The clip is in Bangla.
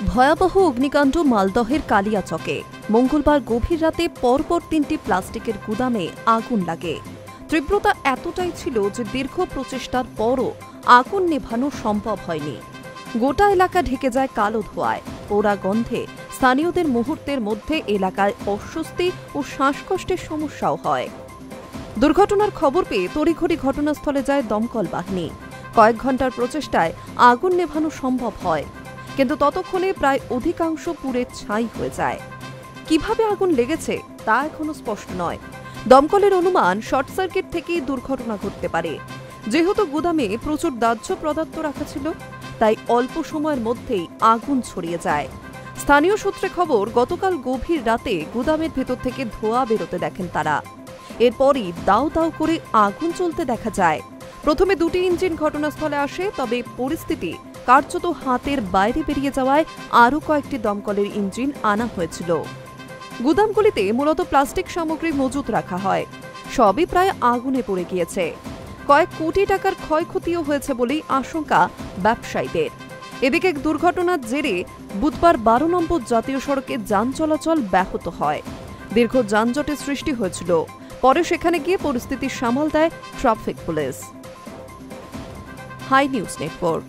ভয়াবহ অগ্নিকাণ্ড মালদহের কালিয়াচকে। মঙ্গলবার গভীর রাতে পরপর ৩টি প্লাস্টিকের গুদামে আগুন লাগে। তীব্রতা এতটাই ছিল যে দীর্ঘ প্রচেষ্টার পরও আগুন নেভানো সম্ভব হয়নি। গোটা এলাকা ঢেকে যায় কালো ধোঁয়ায়। পোড়া গন্ধে স্থানীয়দের মুহূর্তের মধ্যে এলাকায় অস্বস্তি ও শ্বাসকষ্টের সমস্যাও হয়। দুর্ঘটনার খবর পেয়ে তড়িঘড়ি ঘটনাস্থলে যায় দমকল বাহিনী। কয়েক ঘণ্টার প্রচেষ্টায় আগুন নেভানো সম্ভব হয়, কিন্তু ততক্ষণে প্রায় অধিকাংশ পুড়ে ছাই হয়ে যায়। কিভাবে আগুন লেগেছে তা এখনো স্পষ্ট নয়। দমকলের অনুমান শর্ট সার্কিট থেকেই দুর্ঘটনা ঘটতে পারে। যেহেতু গুদামে প্রচুর দাহ্য পদার্থ রাখা ছিল, তাই অল্প সময়ের মধ্যেই আগুন ছড়িয়ে যায়। স্থানীয় সূত্রে খবর, গতকাল গভীর রাতে গুদামের ভেতর থেকে ধোঁয়া বেরোতে দেখেন তারা। এরপরই দাউ দাউ করে আগুন চলতে দেখা যায়। প্রথমে 2টি ইঞ্জিন ঘটনাস্থলে আসে, তবে পরিস্থিতি কার্যত হাতের বাইরে বেরিয়ে যাওয়ায় আরও কয়েকটি দমকলের ইঞ্জিন আনা হয়েছিল। গুদামগুলিতে মূলত প্লাস্টিক সামগ্রী মজুত রাখা হয়। সবই প্রায় আগুনে পড়ে গিয়েছে। কয়েক কোটি টাকার ক্ষয়ক্ষতিও হয়েছে বলেই আশঙ্কা ব্যবসায়ীদের। এদিকে দুর্ঘটনার জেরে বুধবার 12 নম্বর জাতীয় সড়কে যান চলাচল ব্যাহত হয়। দীর্ঘ যানজটের সৃষ্টি হয়েছিল। পরে সেখানে গিয়ে পরিস্থিতি সামাল দেয় traffic police. High News network.